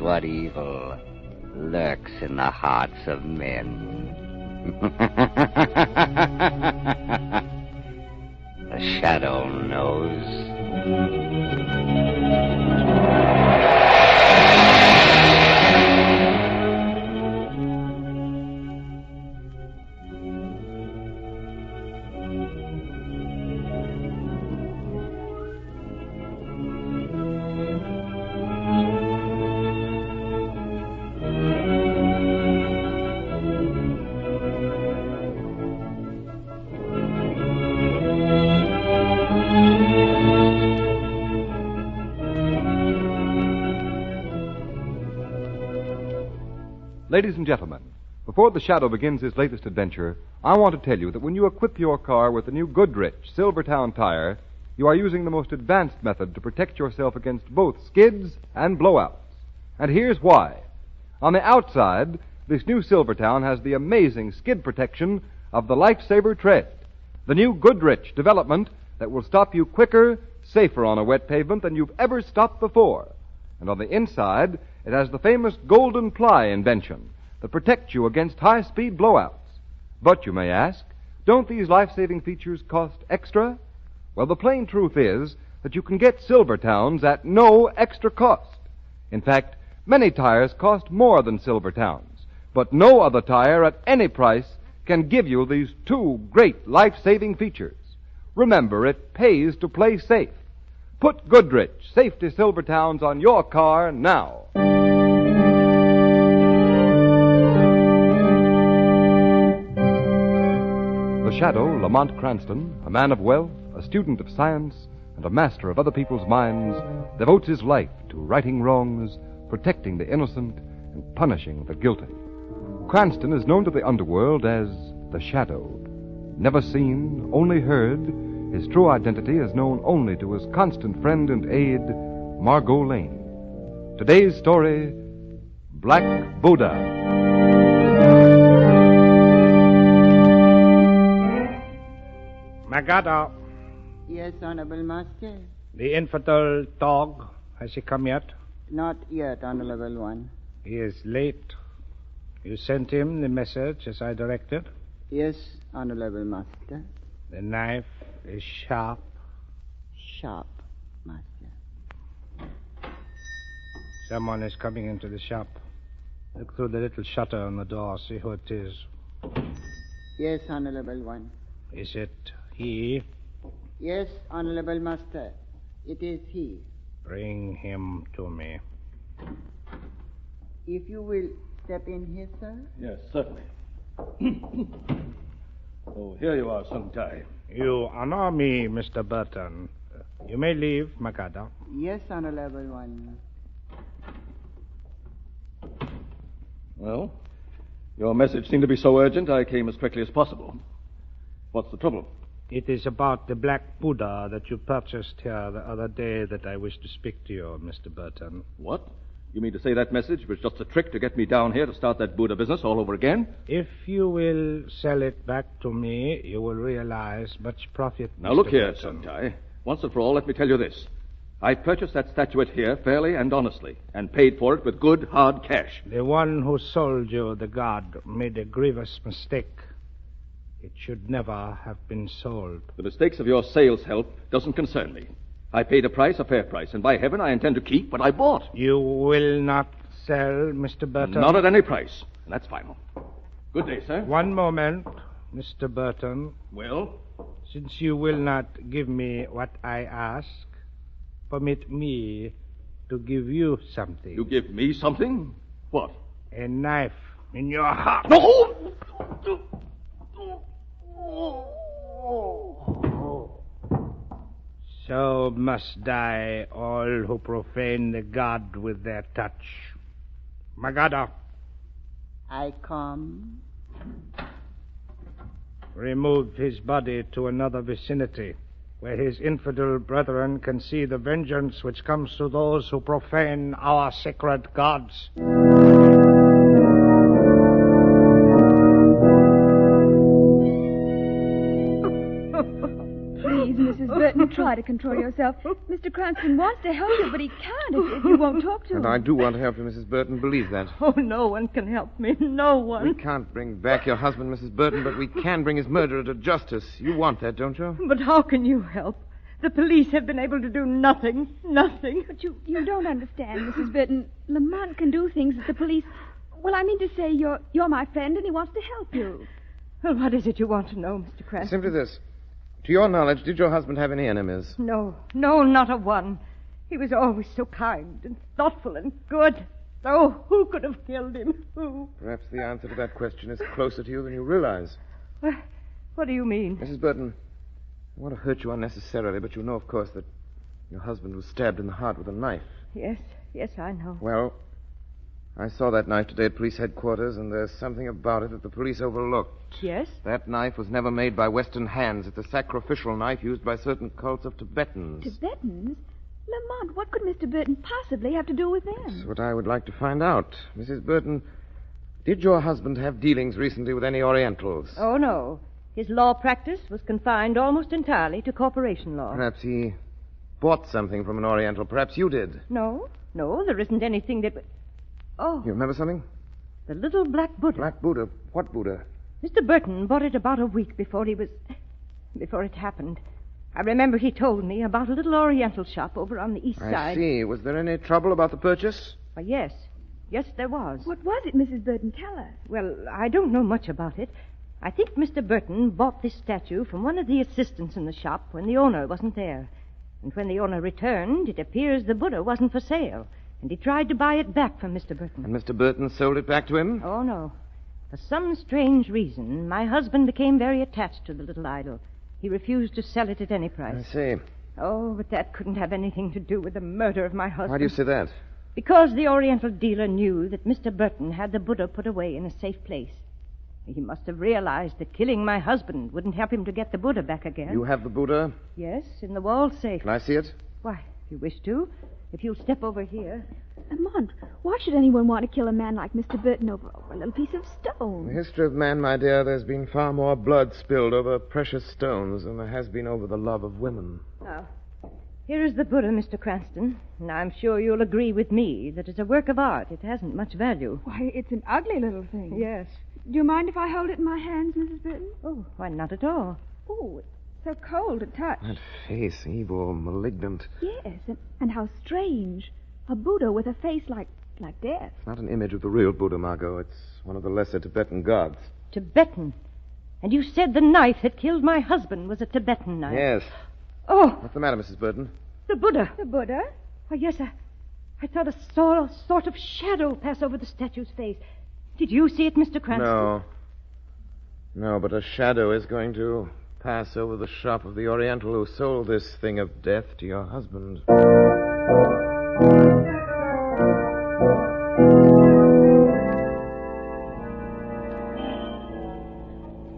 what evil lurks in the hearts of men. The shadow knows. Ladies and gentlemen, before the Shadow begins his latest adventure, I want to tell you that when you equip your car with the new Goodrich Silvertown tire, you are using the most advanced method to protect yourself against both skids and blowouts. And here's why. On the outside, this new Silvertown has the amazing skid protection of the Lifesaver tread, the new Goodrich development that will stop you quicker, safer on a wet pavement than you've ever stopped before. And on the inside, it has the famous golden ply invention that protects you against high-speed blowouts. But, you may ask, don't these life-saving features cost extra? Well, the plain truth is that you can get Silvertowns at no extra cost. In fact, many tires cost more than Silvertowns, but no other tire at any price can give you these two great life-saving features. Remember, it pays to play safe. Put Goodrich Safety Silvertowns on your car now. The Shadow, Lamont Cranston, a man of wealth, a student of science, and a master of other people's minds, devotes his life to righting wrongs, protecting the innocent, and punishing the guilty. Cranston is known to the underworld as the Shadow. Never seen, only heard, his true identity is known only to his constant friend and aide, Margot Lane. Today's story, Black Buddha. Magada. Yes, Honorable Master. The infidel dog, has he come yet? Not yet, Honorable One. He is late. You sent him the message as I directed? Yes, Honorable Master. The knife is sharp. Sharp, Master. Someone is coming into the shop. Look through the little shutter on the door, see who it is. Yes, Honorable One. Is it he? Yes, Honorable Master. It is he. Bring him to me. If you will step in here, sir. Yes, certainly. Oh, here you are, Sung Tai. You honor me, Mr. Burton. You may leave, Magada. Yes, Honorable One. Well, your message seemed to be so urgent, I came as quickly as possible. What's the trouble? It is about the Black Buddha that you purchased here the other day that I wish to speak to you, Mr. Burton. What? You mean to say that message was just a trick to get me down here to start that Buddha business all over again? If you will sell it back to me, you will realize much profit, Now, Mr. look here, Burton. Sung Tai. Once and for all, let me tell you this. I purchased that statuette here fairly and honestly, and paid for it with good, hard cash. The one who sold you the god made a grievous mistake. It should never have been sold. The mistakes of your sales help doesn't concern me. I paid a price, a fair price, and by heaven I intend to keep what I bought. You will not sell, Mr. Burton? Not at any price, and that's final. Good day, sir. One moment, Mr. Burton. Well? Since you will not give me what I ask, permit me to give you something. You give me something? What? A knife in your heart. No! So must die all who profane the god with their touch. Magada. I come. Remove his body to another vicinity, where his infidel brethren can see the vengeance which comes to those who profane our sacred gods. Please, Mrs. Mrs. Burton, try to control yourself. Mr. Cranston wants to help you, but he can't if you won't talk to him. And I do want to help you, Mrs. Burton. Believe that. Oh, no one can help me. No one. We can't bring back your husband, Mrs. Burton, but we can bring his murderer to justice. You want that, don't you? But how can you help? The police have been able to do nothing. Nothing. But you don't understand, Mrs. Burton. Lamont can do things that the police... Well, I mean to say you're my friend and he wants to help you. Well, what is it you want to know, Mr. Cranston? Simply this. To your knowledge, did your husband have any enemies? No, not a one. He was always so kind and thoughtful and good. Oh, who could have killed him? Who? Perhaps the answer to that question is closer to you than you realize. What do you mean? Mrs. Burton, I want to hurt you unnecessarily, but you know, of course, that your husband was stabbed in the heart with a knife. Yes, I know. Well, I saw that knife today at police headquarters, and there's something about it that the police overlooked. Yes? That knife was never made by Western hands. It's a sacrificial knife used by certain cults of Tibetans. Tibetans? Lamont, what could Mr. Burton possibly have to do with them? That's what I would like to find out. Mrs. Burton, did your husband have dealings recently with any Orientals? Oh, no. His law practice was confined almost entirely to corporation law. Perhaps he bought something from an Oriental. Perhaps you did. No, there isn't anything that... Oh. You remember something? The little black Buddha. Black Buddha? What Buddha? Mr. Burton bought it about a week before it happened. I remember he told me about a little Oriental shop over on the east side. I see. Was there any trouble about the purchase? Why, yes. Yes, there was. What was it, Mrs. Burton? Tell us. Well, I don't know much about it. I think Mr. Burton bought this statue from one of the assistants in the shop when the owner wasn't there. And when the owner returned, it appears the Buddha wasn't for sale. And he tried to buy it back from Mr. Burton. And Mr. Burton sold it back to him? Oh, no. For some strange reason, my husband became very attached to the little idol. He refused to sell it at any price. I see. Oh, but that couldn't have anything to do with the murder of my husband. Why do you say that? Because the Oriental dealer knew that Mr. Burton had the Buddha put away in a safe place. He must have realized that killing my husband wouldn't help him to get the Buddha back again. You have the Buddha? Yes, in the wall safe. Can I see it? Why, if you wish to. If you'll step over here. Lamont, why should anyone want to kill a man like Mr. Burton over a little piece of stone? In the history of man, my dear, there's been far more blood spilled over precious stones than there has been over the love of women. Now, here is the Buddha, Mr. Cranston. And I'm sure you'll agree with me that as a work of art, it hasn't much value. Why, it's an ugly little thing. Yes. Do you mind if I hold it in my hands, Mrs. Burton? Oh, why, not at all. Oh, it's so cold to touch. That face, evil, malignant. Yes, and how strange. A Buddha with a face like death. It's not an image of the real Buddha, Margot. It's one of the lesser Tibetan gods. Tibetan? And you said the knife that killed my husband was a Tibetan knife? Yes. Oh! What's the matter, Mrs. Burton? The Buddha. The Buddha? Oh, yes, I thought I saw a sort of shadow pass over the statue's face. Did you see it, Mr. Cranston? No, but a shadow is going to pass over the shop of the Oriental who sold this thing of death to your husband.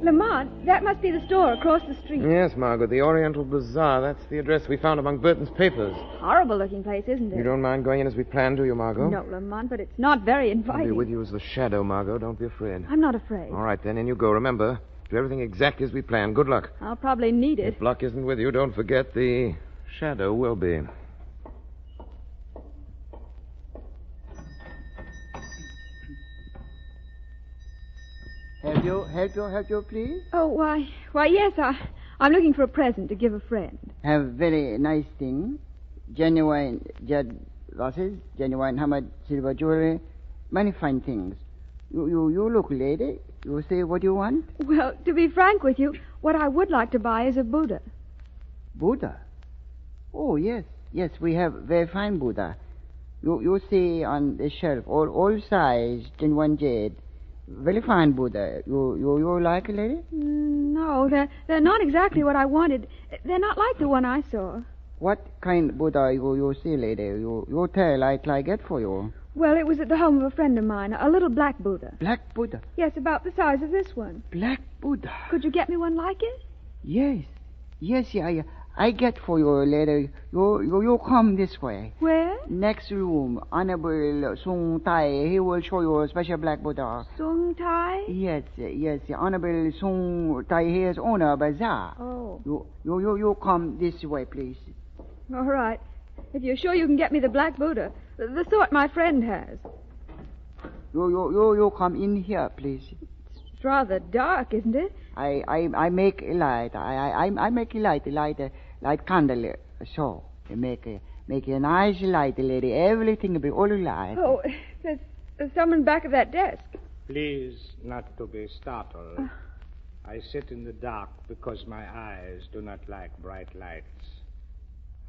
Lamont, that must be the store across the street. Yes, Margaret, the Oriental Bazaar. That's the address we found among Burton's papers. Horrible-looking place, isn't it? You don't mind going in as we planned, do you, Margot? No, Lamont, but it's not very I'll inviting. be with you as the shadow, Margot. Don't be afraid. I'm not afraid. All right, then, in you go. Remember, do everything exactly as we planned. Good luck. I'll probably need it. If luck isn't with you, don't forget the shadow will be. Help you, please? Oh, why, yes, I'm looking for a present to give a friend. Have very nice things. Genuine jade glasses, genuine hammered silver jewelry, many fine things. You look, lady. You say what you want? Well, to be frank with you, what I would like to buy is a Buddha. Buddha? Oh, yes, we have very fine Buddha. You see on the shelf, all size, genuine jade. Very fine Buddha. You like it, lady? No, they're not exactly what I wanted. They're not like the one I saw. What kind Buddha you see, lady? You tell, I get for you. Well, it was at the home of a friend of mine, a little black Buddha. Black Buddha? Yes, about the size of this one. Black Buddha? Could you get me one like it? Yes, I get for you later. You come this way. Where? Next room, Honorable Sung Tai. He will show you a special black Buddha. Sung Tai? Yes. Honorable Sung Tai. He is owner of bazaar. Oh. You come this way, please. All right. If you're sure you can get me the black Buddha, the sort my friend has. You come in here, please. It's rather dark, isn't it? I make a light. I make a light candle. So you make a nice light, lady. Everything will be all light. Oh, there's someone back of that desk. Please not to be startled. I sit in the dark because my eyes do not like bright lights.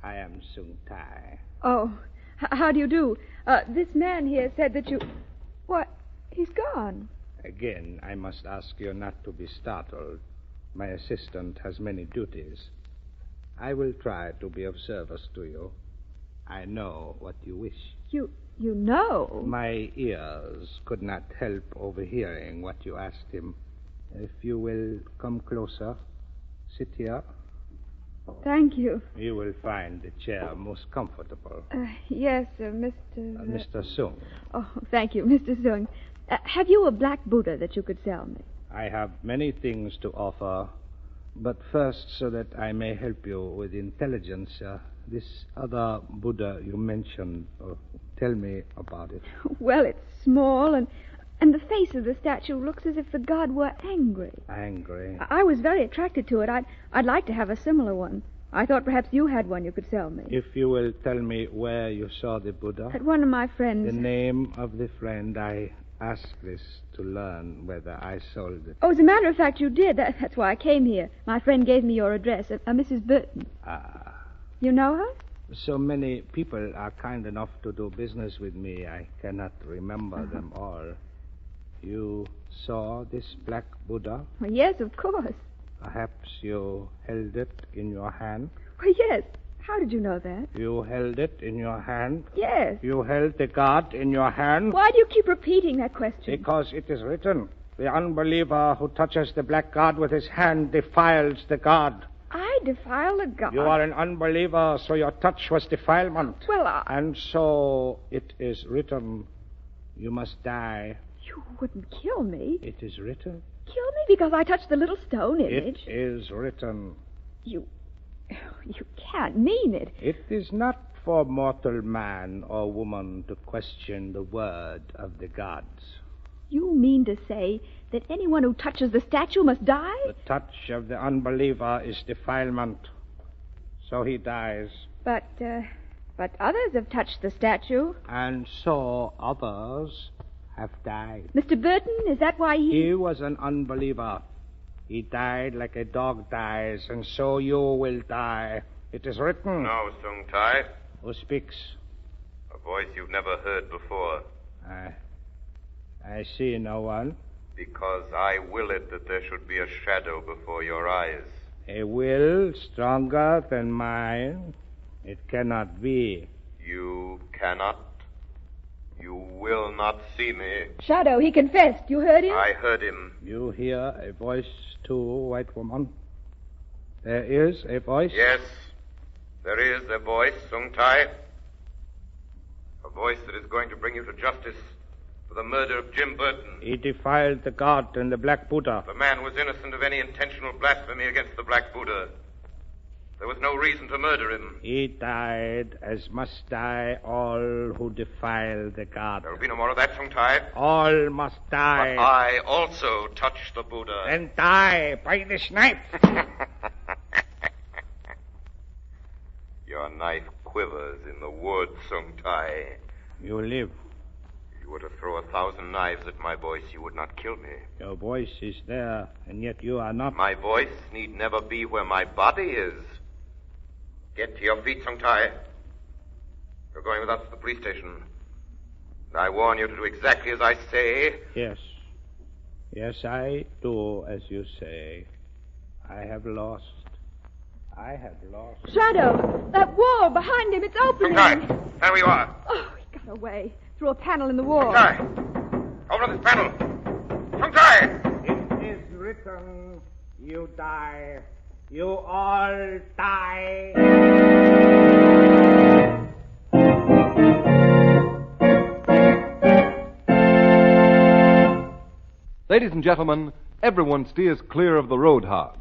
I am Sung Tai. Oh, how do you do? This man here said that you... What? He's gone. Again, I must ask you not to be startled. My assistant has many duties. I will try to be of service to you. I know what you wish. You know? My ears could not help overhearing what you asked him. If you will come closer, sit here. Thank you. You will find the chair most comfortable. Yes, Mr... Mr. Sung. Oh, thank you, Mr. Sung. Have you a black Buddha that you could sell me? I have many things to offer, but first, so that I may help you with intelligence, this other Buddha you mentioned, tell me about it. Well, it's small, and the face of the statue looks as if the god were angry. Angry? I was very attracted to it. I'd like to have a similar one. I thought perhaps you had one you could sell me. If you will tell me where you saw the Buddha. At one of my friends. The name of the friend. I ask this to learn whether I sold it. Oh, as a matter of fact, you did. That's why I came here. My friend gave me your address, a Mrs. Burton. You know her? So many people are kind enough to do business with me, I cannot remember them all. You saw this black Buddha? Well, yes, of course. Perhaps you held it in your hand? Well, yes. How did you know that? You held it in your hand? Yes. You held the god in your hand? Why do you keep repeating that question? Because it is written, the unbeliever who touches the black god with his hand defiles the god. I defile the god? You are an unbeliever, so your touch was defilement. Well, And so it is written, you must die. You wouldn't kill me. It is written. Kill me because I touched the little stone image? It is written. You can't mean it. It is not for mortal man or woman to question the word of the gods. You mean to say that anyone who touches the statue must die? The touch of the unbeliever is defilement, so he dies. But others have touched the statue. And so others have died. Mr. Burton, is that why He was an unbeliever. He died like a dog dies, and so you will die. It is written. No, Sung Tai. Who speaks? A voice you've never heard before. I see no one. Because I will it that there should be a shadow before your eyes. A will stronger than mine? It cannot be. You cannot. You will not see me. Shadow, he confessed. You heard him? I heard him. You hear a voice too, white woman? There is a voice? Yes, there is a voice, Sung Tai. A voice that is going to bring you to justice for the murder of Jim Burton. He defiled the god and the Black Buddha. The man was innocent of any intentional blasphemy against the Black Buddha. There was no reason to murder him. He died as must die all who defile the god. There will be no more of that, Sung Tai. All must die. But I also touched the Buddha. And die by this knife. Your knife quivers in the wood, Sung Tai. You live. If you were to throw 1,000 knives at my voice, you would not kill me. Your voice is there, and yet you are not. My voice need never be where my body is. Get to your feet, Sung Tai. You're going with us to the police station. And I warn you to do exactly as I say. Yes. Yes, I do as you say. I have lost. Shadow, that wall behind him, it's opening. Sung Tai, there we are. Oh, he got away through a panel in the wall. Sung Tai, open this panel. Sung Tai! It is written, you die. You all die. Ladies and gentlemen, everyone steers clear of the road hog.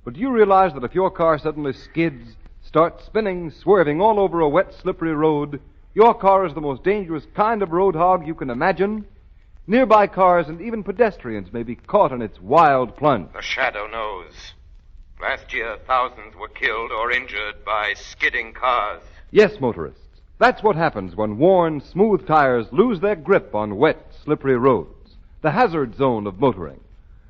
But do you realize that if your car suddenly skids, starts spinning, swerving all over a wet, slippery road, your car is the most dangerous kind of road hog you can imagine? Nearby cars and even pedestrians may be caught in its wild plunge. The shadow knows. Last year, thousands were killed or injured by skidding cars. Yes, motorists, that's what happens when worn, smooth tires lose their grip on wet, slippery roads. The hazard zone of motoring.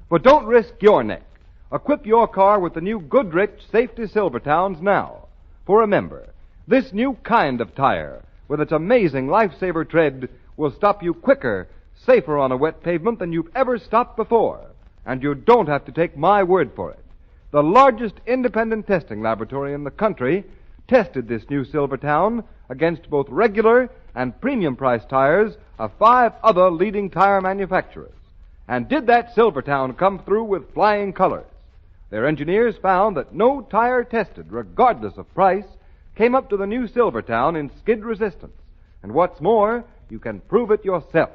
But don't risk your neck. Equip your car with the new Goodrich Safety Silvertowns now. For remember, this new kind of tire, with its amazing lifesaver tread, will stop you quicker, safer on a wet pavement than you've ever stopped before. And you don't have to take my word for it. The largest independent testing laboratory in the country tested this new Silvertown against both regular and premium price tires of 5 other leading tire manufacturers. And did that Silvertown come through with flying colors? Their engineers found that no tire tested, regardless of price, came up to the new Silvertown in skid resistance. And what's more, you can prove it yourself.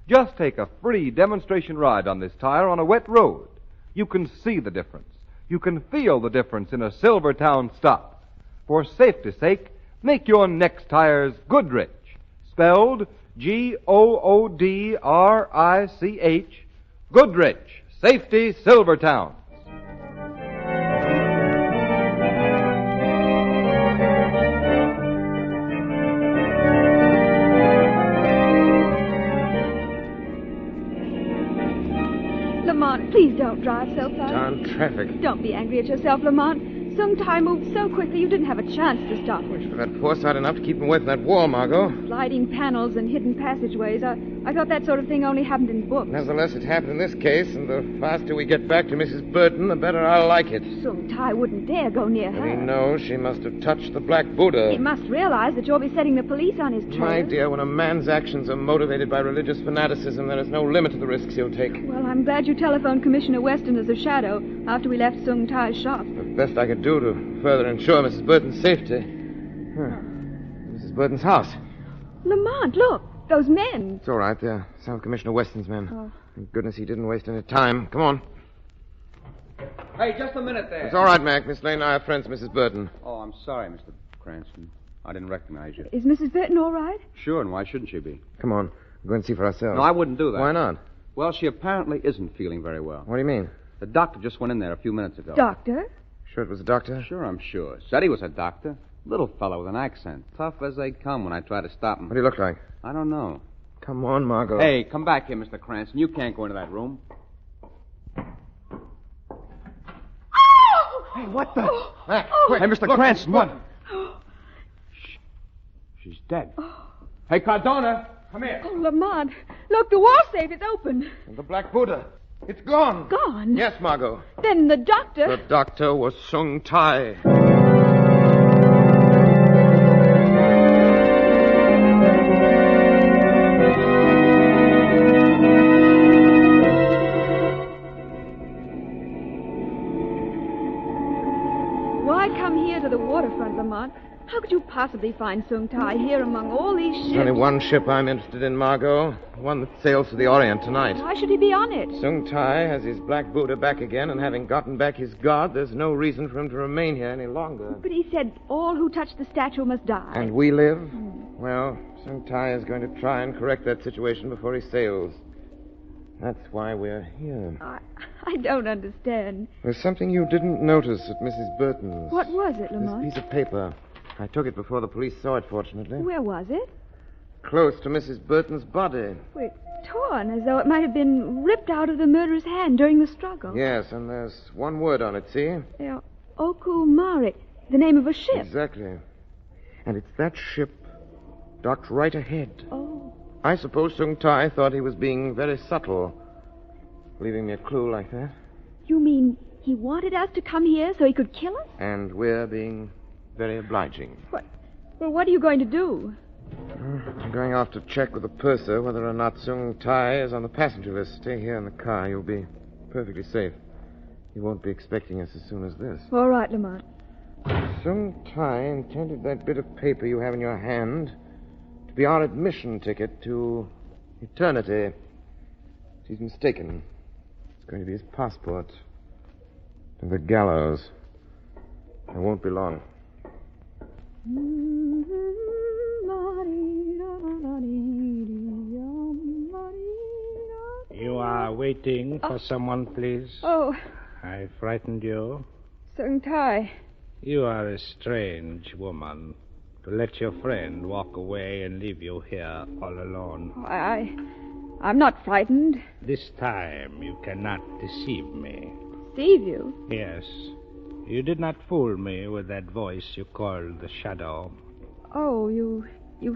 Just take a free demonstration ride on this tire on a wet road. You can see the difference. You can feel the difference in a Silvertown stop. For safety's sake, make your next tires Goodrich, spelled Goodrich, Goodrich Safety Silvertowns. Lamont, please don't drive so fast. Darn traffic. Don't be angry at yourself, Lamont. Sung Tai moved so quickly you didn't have a chance to stop it. Should have had foresight enough to keep him away from that wall, Margot. Sliding panels and hidden passageways. I thought that sort of thing only happened in books. Nevertheless, it happened in this case, and the faster we get back to Mrs. Burton, the better I'll like it. Sung Tai wouldn't dare go near her. We know she must have touched the Black Buddha. He must realize that you'll be setting the police on his trail. My dear, when a man's actions are motivated by religious fanaticism, there is no limit to the risks he'll take. Well, I'm glad you telephoned Commissioner Weston as a shadow after we left Sung Tai's shop. The best I could do to further ensure Mrs. Burton's safety. Mrs. Burton's house. Lamont, look. Those men. It's all right. They're South Commissioner Weston's men. Oh. Thank goodness he didn't waste any time. Come on. Hey, just a minute there. It's all right, Mac. Miss Lane and I are friends, Mrs. Burton. Oh, I'm sorry, Mr. Cranston. I didn't recognize you. Is Mrs. Burton all right? Sure, and why shouldn't she be? Come on. We'll go and see for ourselves. No, I wouldn't do that. Why not? Well, she apparently isn't feeling very well. What do you mean? The doctor just went in there a few minutes ago. Doctor? Sure it was a doctor? Sure, I'm sure. Said he was a doctor. Little fellow with an accent. Tough as they come when I try to stop him. What do you look like? I don't know. Come on, Margot. Hey, come back here, Mr. Cranston. You can't go into that room. Hey, what the? Mac, quick. Hey, Mr. Cranston, what? She's dead. Hey, Cardona, come here. Oh, Lamont. Look, the wall safe is open. And the Black Buddha. It's gone. Gone? Yes, Margot. Then the doctor... The doctor was Sung Tai. Why come here to the waterfront, Lamont? How could you possibly find Sung Tai here among all these ships? There's only one ship I'm interested in, Margot. One that sails to the Orient tonight. Why should he be on it? Sung Tai has his Black Buddha back again, and having gotten back his god, there's no reason for him to remain here any longer. But he said all who touch the statue must die. And we live? Well, Sung Tai is going to try and correct that situation before he sails. That's why we're here. I don't understand. There's something you didn't notice at Mrs. Burton's. What was it, This Lamont? piece of paper. I took it before the police saw it, fortunately. Where was it? Close to Mrs. Burton's body. Well, it's torn, as though it might have been ripped out of the murderer's hand during the struggle. Yes, and there's one word on it, see? Oku Mari, the name of a ship. Exactly. And it's that ship docked right ahead. Oh. I suppose Sung Tai thought he was being very subtle, leaving me a clue like that. You mean he wanted us to come here so he could kill us? And we're being very obliging. What? Well, what are you going to do? I'm going off to check with the purser whether or not Sung Tai is on the passenger list. Stay here in the car. You'll be perfectly safe. He won't be expecting us as soon as this. All right, Lamont. Sung Tai intended that bit of paper you have in your hand to be our admission ticket to eternity. He's mistaken. It's going to be his passport to the gallows. It won't be long. You are waiting for someone, please? Oh, I frightened you? Sung Tai. You are a strange woman to let your friend walk away and leave you here all alone. I'm not frightened. This time you cannot deceive me. Deceive you? Yes. You did not fool me with that voice you called the Shadow. Oh, you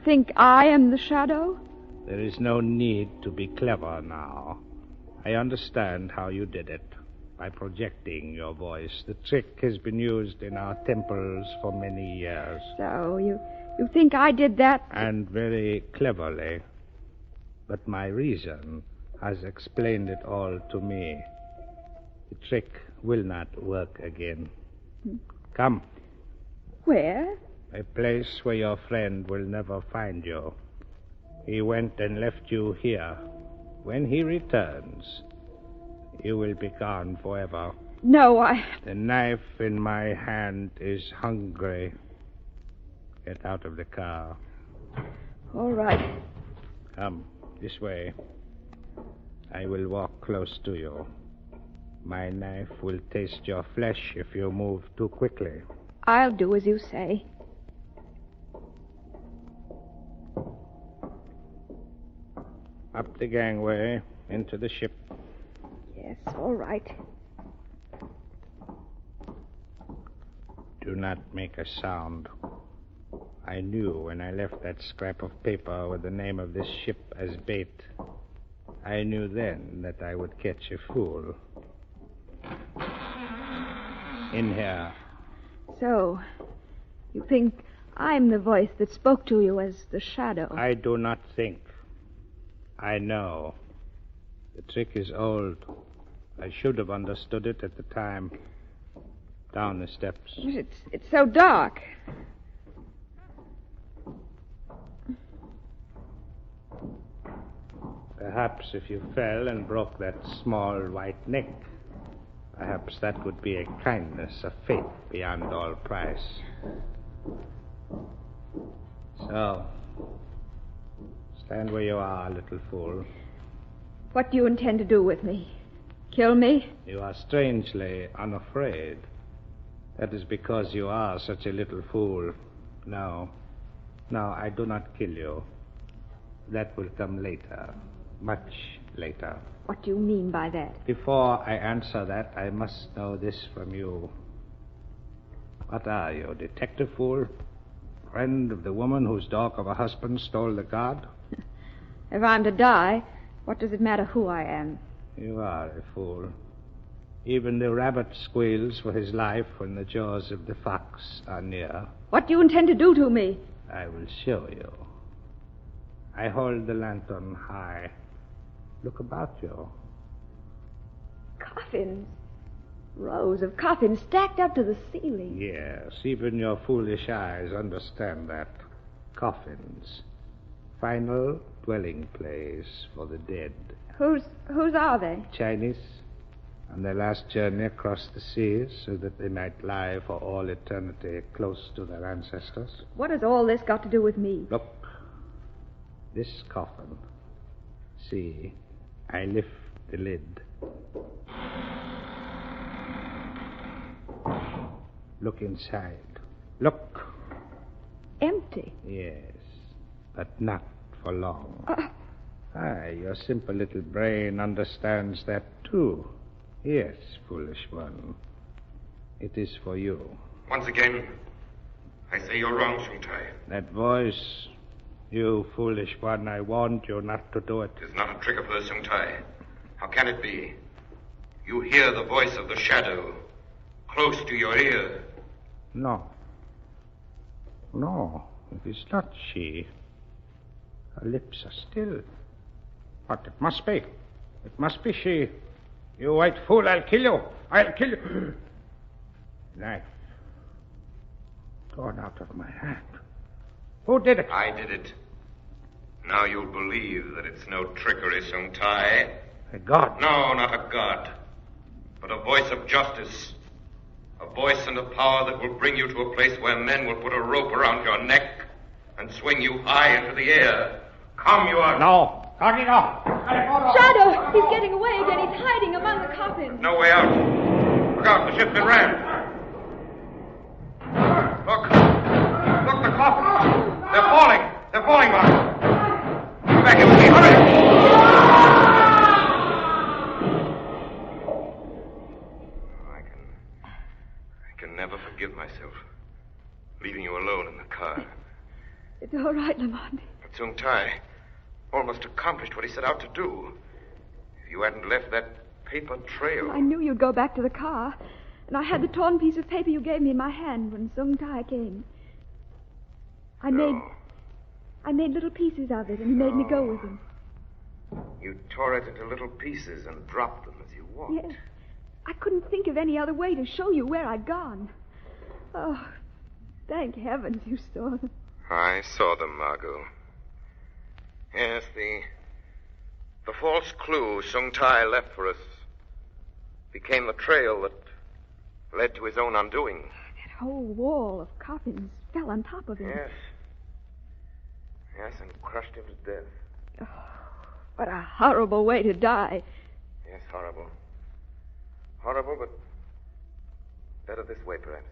think I am the Shadow? There is no need to be clever now. I understand how you did it. By projecting your voice. The trick has been used in our temples for many years. So, you think I did that? And very cleverly. But my reason has explained it all to me. The trick will not work again. Come. Where? A place where your friend will never find you. He went and left you here. When he returns, you will be gone forever. No, The knife in my hand is hungry. Get out of the car. All right. Come, this way. I will walk close to you. My knife will taste your flesh if you move too quickly. I'll do as you say. Up the gangway, into the ship. Yes, all right. Do not make a sound. I knew when I left that scrap of paper with the name of this ship as bait. I knew then that I would catch a fool. In here. So, you think I'm the voice that spoke to you as the Shadow? I do not think. I know. The trick is old. I should have understood it at the time. Down the steps. It's so dark. Perhaps if you fell and broke that small white neck, perhaps that would be a kindness, a faith beyond all price. So, stand where you are, little fool. What do you intend to do with me? Kill me? You are strangely unafraid. That is because you are such a little fool. No, I do not kill you. That will come later. Much later. What do you mean by that? Before I answer that, I must know this from you. What are you, detective fool? Friend of the woman whose dog of a husband stole the guard? If I'm to die, what does it matter who I am? You are a fool. Even the rabbit squeals for his life when the jaws of the fox are near. What do you intend to do to me? I will show you. I hold the lantern high. Look about you. Coffins. Rows of coffins stacked up to the ceiling. Yes, even your foolish eyes understand that. Coffins. Final dwelling place for the dead. Whose are they? Chinese. On their last journey across the seas so that they might lie for all eternity close to their ancestors. What has all this got to do with me? Look. This coffin. See, I lift the lid. Look inside. Look. Empty. Yes, but not for long. Your simple little brain understands that too. Yes, foolish one. It is for you. Once again, I say you're wrong, Sung Tai. That voice, you foolish one, I warned you not to do it. It is not a trick of hers, Sung Tai. How can it be? You hear the voice of the Shadow close to your ear. No, it is not she. Her lips are still. But it must be. It must be she. You white fool, I'll kill you. I'll kill you. Knife. Torn out of my hand. Who did it? I did it. Now you'll believe that it's no trickery, Sung Tai. A god. No, not a god. But a voice of justice. A voice and a power that will bring you to a place where men will put a rope around your neck and swing you high into the air. Come, you are... No. Talking off. Shadow! He's getting away again. He's hiding among the coffins. No way out. Look out, the ship's been rammed. Look, the coffins. They're falling. They're falling, Mark. Come back here with me. Hurry. I can never forgive myself. Leaving you alone in the car. It's all right, Lamont. But Sung Tai almost accomplished what he set out to do. If you hadn't left that paper trail... I knew you'd go back to the car. And I had the torn piece of paper you gave me in my hand when Sung Tai came. I made little pieces of it, and he made me go with him. You tore it into little pieces and dropped them as you walked. Yes. I couldn't think of any other way to show you where I'd gone. Oh, thank heavens you saw them. I saw them, Margot. Yes, the false clue Sung Tai left for us became the trail that led to his own undoing. That whole wall of coffins fell on top of him. Yes. Yes, and crushed him to death. Oh, what a horrible way to die. Yes, horrible. Horrible, but better this way, perhaps.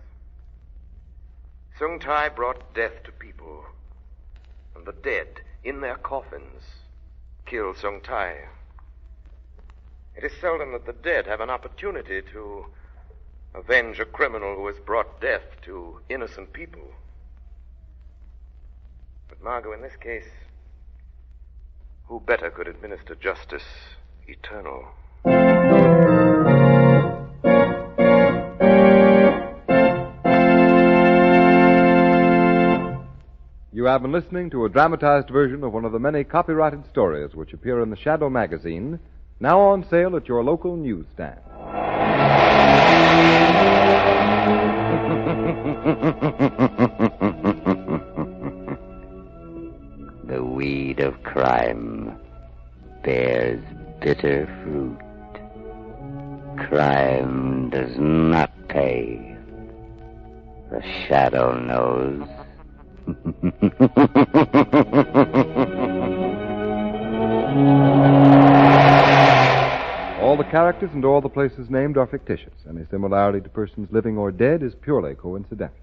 Sung Tai brought death to people, and the dead, in their coffins, killed Sung Tai. It is seldom that the dead have an opportunity to avenge a criminal who has brought death to innocent people. But, Margot, in this case, who better could administer justice eternal? You have been listening to a dramatized version of one of the many copyrighted stories which appear in the Shadow magazine, now on sale at your local newsstand. The weed of crime bears bitter fruit. Crime does not pay. The Shadow knows. All the characters and all the places named are fictitious. Any similarity to persons living or dead is purely coincidental.